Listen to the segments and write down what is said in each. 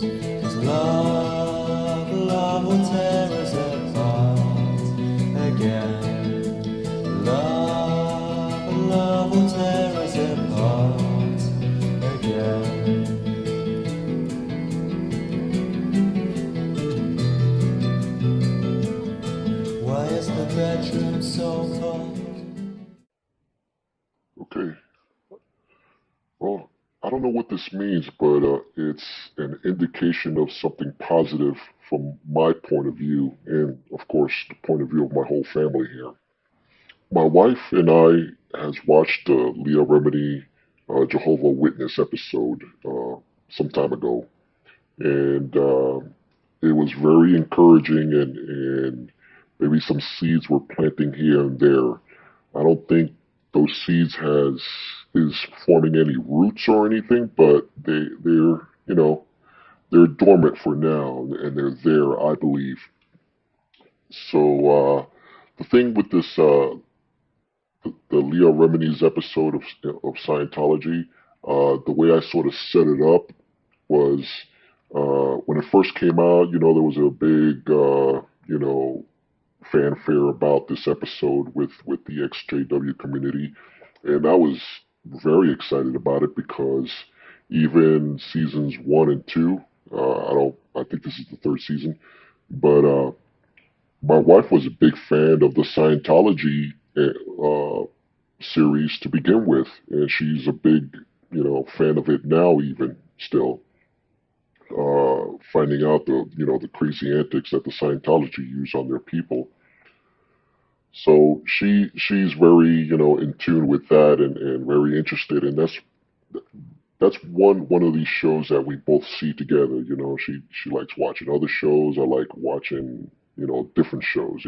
'Cause love will tear us apart again. Love will tear us apart again. Why is the bedroom so cold? Okay. Well, I don't know what this means, but it's an indication of something positive from my point of view, and of course, the point of view of my whole family here. My wife and I has watched the Leah Remini Jehovah Witness episode some time ago, and it was very encouraging, and maybe some seeds were planting here and there. I don't think those seeds has is forming any roots or anything, but they're they're dormant for now, and they're there, I believe. So the thing with this the Leo Remini's episode of Scientology, the way I sort of set it up was when it first came out. There was a big fanfare about this episode with the XJW community, and I was very excited about it because even seasons 1 and 2, I think this is the third season, but my wife was a big fan of the Scientology series to begin with, and she's a big fan of it now, even still. Finding out the crazy antics that the Scientology use on their people. So she's very in tune with that, and very interested, and that's one of these shows that we both see together. She likes watching other shows. I like watching different shows.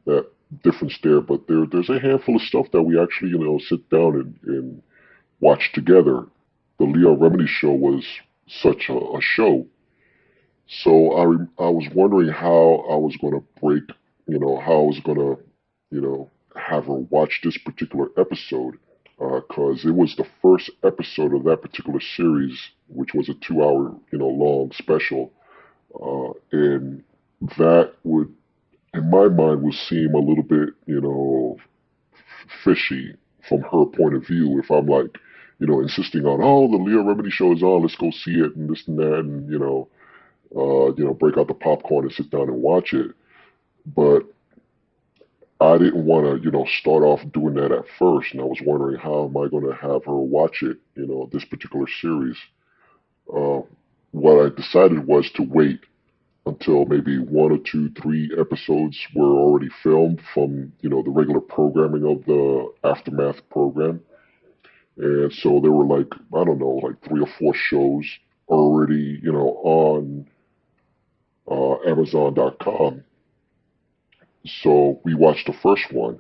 That difference there, but there's a handful of stuff that we actually sit down and watch together. The Leo Remini show was such a show. So I was wondering how I was going to break, how I was going to, have her watch this particular episode, because it was the first episode of that particular series, which was a 2 hour, long special, and that would, in my mind, would seem a little bit, fishy from her point of view. If I'm like, insisting on, oh, the Leah Remini show is on, let's go see it, and this and that, and break out the popcorn and sit down and watch it. But I didn't want to, start off doing that at first, and I was wondering how am I going to have her watch it, this particular series. Uh, what I decided was to wait until maybe one or two, three episodes were already filmed from, the regular programming of the Aftermath program. And so there were like, I don't know, like 3 or 4 shows already, on Amazon.com. So we watched the first one.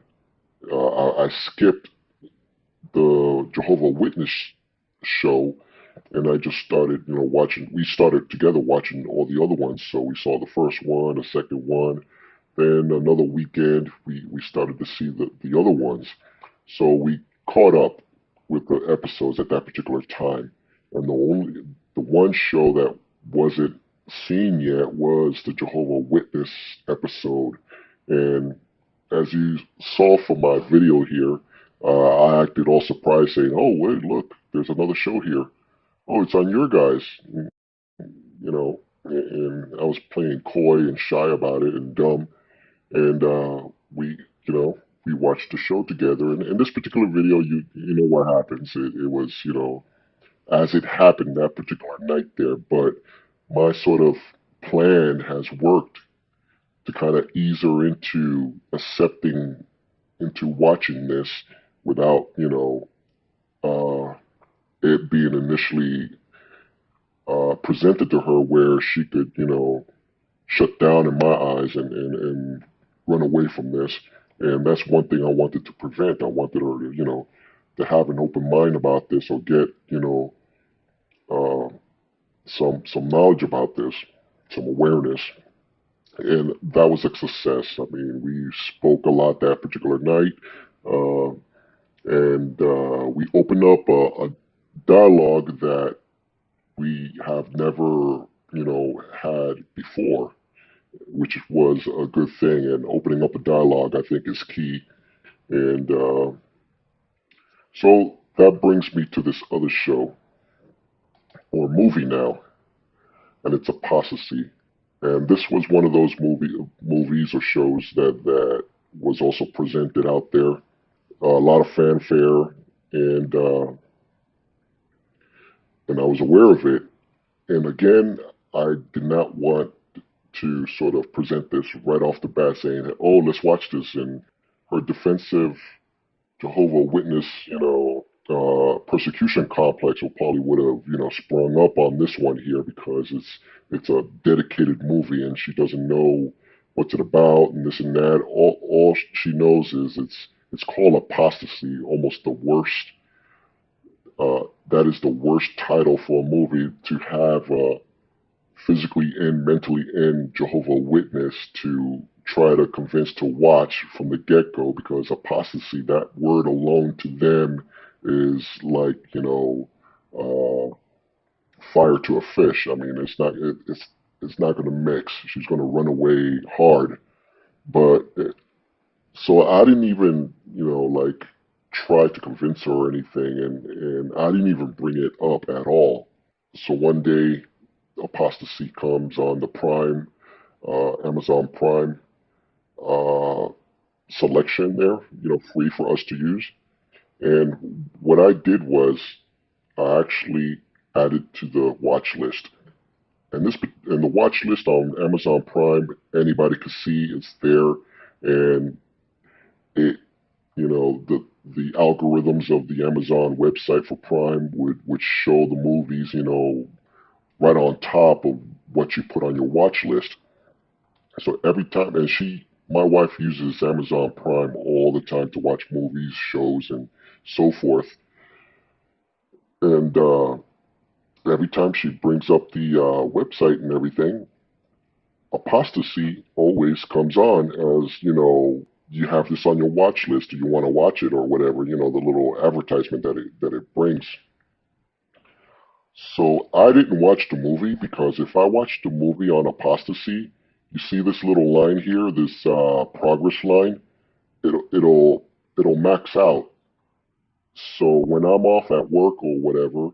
I skipped the Jehovah Witness show, and I just started, watching. We started together watching all the other ones. So we saw the first one, the second one. Then another weekend, we started to see the other ones. So we caught up with the episodes at that particular time. And the one show that wasn't seen yet was the Jehovah Witness episode. And as you saw from my video here, I acted all surprised, saying, "Oh, wait, look, there's another show here. Oh, it's on your guys." And I was playing coy and shy about it and dumb. And we, you know, we watched the show together. And in this particular video, you know what happens. It was, as it happened that particular night there. But my sort of plan has worked to kind of ease her into accepting, into watching this without, uh, it being initially presented to her where she could, shut down in my eyes and run away from this. And that's one thing I wanted to prevent. I wanted her to, to have an open mind about this or get, uh, some knowledge about this, some awareness. And that was a success. I mean, we spoke a lot that particular night, uh, and we opened up a dialogue that we have never, had before, which was a good thing. And opening up a dialogue, I think, is key. And so that brings me to this other show or movie now, and it's Apostasy. And this was one of those movies or shows that was also presented out there. A lot of fanfare, and uh, and I was aware of it. And again, I did not want to sort of present this right off the bat, saying, "Oh, let's watch this." And her defensive Jehovah Witness, persecution complex will probably would have, sprung up on this one here because it's a dedicated movie and she doesn't know what's it about and this and that. All she knows is it's called Apostasy, almost the worst. That is the worst title for a movie to have physically and mentally in Jehovah Witness to try to convince to watch from the get-go, because apostasy, that word alone to them is like, fire to a fish. I mean, it's not going to mix. She's going to run away hard. But so I didn't even, like try to convince her or anything, and I didn't even bring it up at all. So one day, Apostasy comes on the Prime, Amazon Prime uh, selection there, free for us to use. And what I did was I actually added to the watch list. And the watch list on Amazon Prime, anybody can see it's there, and it, the algorithms of the Amazon website for Prime would show the movies, right on top of what you put on your watch list. So every time, and my wife uses Amazon Prime all the time to watch movies, shows, and so forth. And every time she brings up the website and everything, Apostasy always comes on as, you have this on your watch list. Do you want to watch it or whatever? The little advertisement that it brings. So I didn't watch the movie because if I watched the movie on Apostasy, you see this little line here, this progress line. It'll max out. So when I'm off at work or whatever,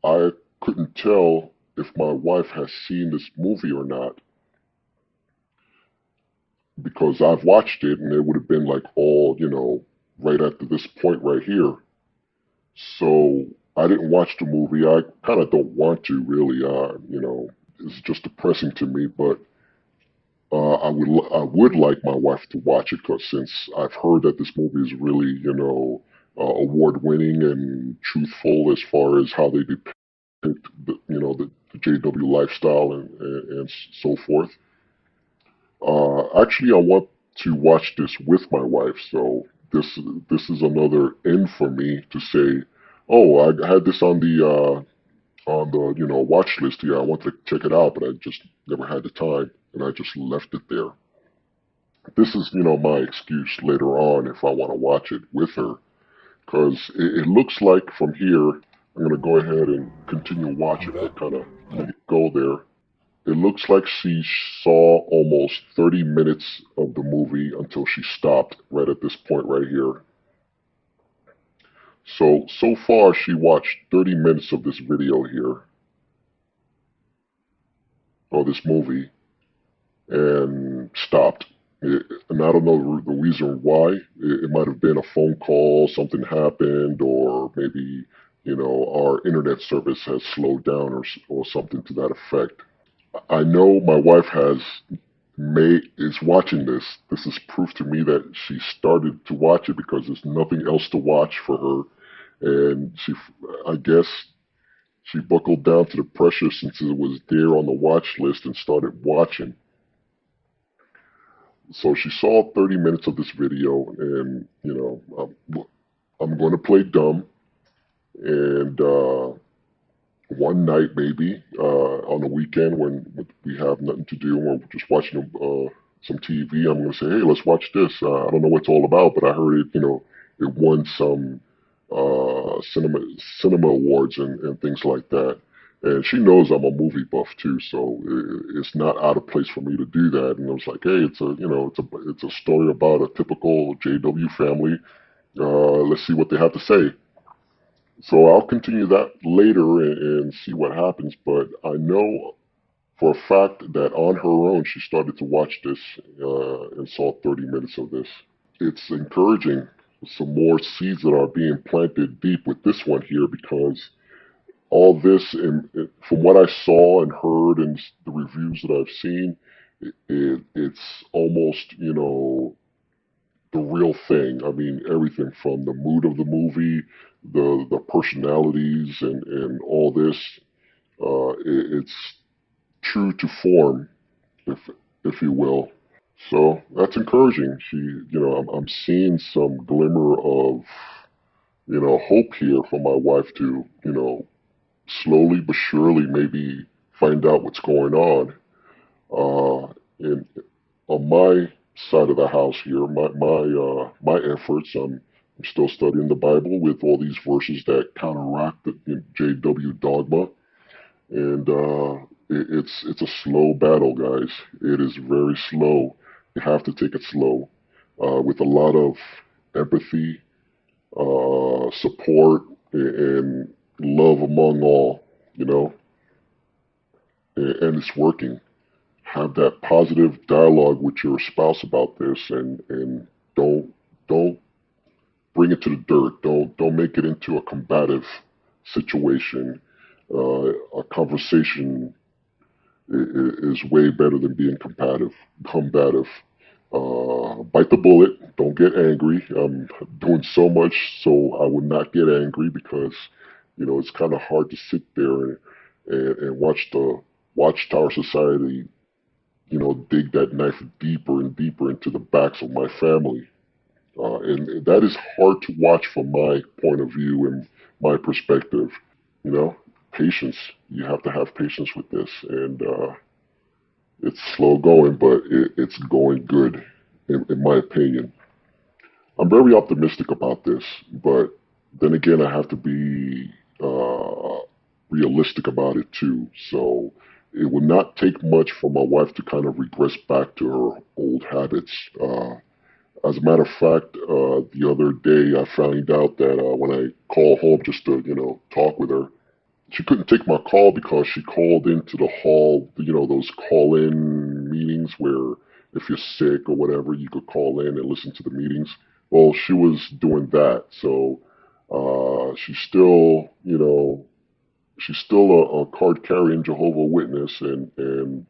I couldn't tell if my wife has seen this movie or not because I've watched it and it would have been like all, right at this point right here. So I didn't watch the movie. I kind of don't want to really, it's just depressing to me, but I would like my wife to watch it because since I've heard that this movie is really, award winning and truthful as far as how they depict the JW lifestyle and so forth. Actually, I want to watch this with my wife, so this is another in for me to say, oh, I had this on the watch list here. I wanted to check it out, but I just never had the time, and I just left it there. This is my excuse later on if I want to watch it with her, because it looks like from here I'm gonna go ahead and continue watching. I kind of let it go there. It looks like she saw almost 30 minutes of the movie until she stopped right at this point right here. So far she watched 30 minutes of this video here, or this movie, and stopped. And I don't know the reason why. It might have been a phone call, something happened, or maybe, our internet service has slowed down or something to that effect. I know my wife is watching this. This is proof to me that she started to watch it because there's nothing else to watch for her, and I guess, she buckled down to the pressure since it was there on the watch list and started watching. So she saw 30 minutes of this video, and I'm going to play dumb, and one night maybe on the weekend when we have nothing to do and we're just watching some TV, I'm going to say, hey, let's watch this. I don't know what it's all about, but I heard it. It won some cinema awards and things like that. And she knows I'm a movie buff too, so it's not out of place for me to do that. And I was like, hey, it's a story about a typical JW family. Let's see what they have to say. So I'll continue that later and see what happens. But I know for a fact that on her own she started to watch this and saw 30 minutes of this. It's encouraging. Some more seeds that are being planted deep with this one here because all this, and from what I saw and heard and the reviews that I've seen, it's almost, the real thing. I mean, everything from the mood of the movie, the personalities, and all this. It's true to form, if if you will. So that's encouraging. I'm seeing some glimmer of, hope here for my wife to, slowly but surely maybe find out what's going on. And on my side of the house here, my efforts, I'm still studying the Bible with all these verses that counteract the JW dogma, and it's a slow battle, guys. It is very slow. You have to take it slow, with a lot of empathy, support, and love among all. You know, and it's working. Have that positive dialogue with your spouse about this, and don't bring it to the dirt. Don't make it into a combative situation. A conversation is way better than being combative. Bite the bullet. Don't get angry. I'm doing so much so I would not get angry because it's kind of hard to sit there and watch the Watchtower Society dig that knife deeper and deeper into the backs of my family. And that is hard to watch from my point of view and my perspective. You know, patience. You have to have patience with this. And it's slow going, but it's going good, in my opinion. I'm very optimistic about this, but then again, I have to be realistic about it too. So it would not take much for my wife to kind of regress back to her old habits. As a matter of fact, the other day I found out that when I call home just to, talk with her, she couldn't take my call because she called into the hall, those call-in meetings where if you're sick or whatever, you could call in and listen to the meetings. Well, she was doing that, so she's still a card-carrying Jehovah Witness,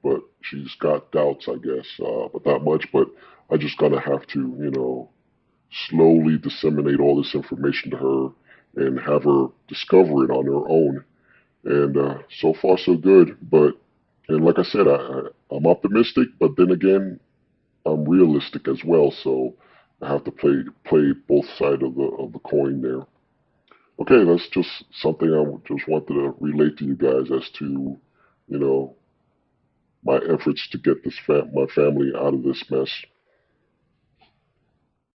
but she's got doubts, I guess, but not much. But I just gotta have to, slowly disseminate all this information to her and have her discover it on her own. And so far, so good. And like I said, I'm optimistic, but then again, I'm realistic as well. So I have to play both sides of the coin there. Okay, that's just something I just wanted to relate to you guys as to, my efforts to get my family out of this mess.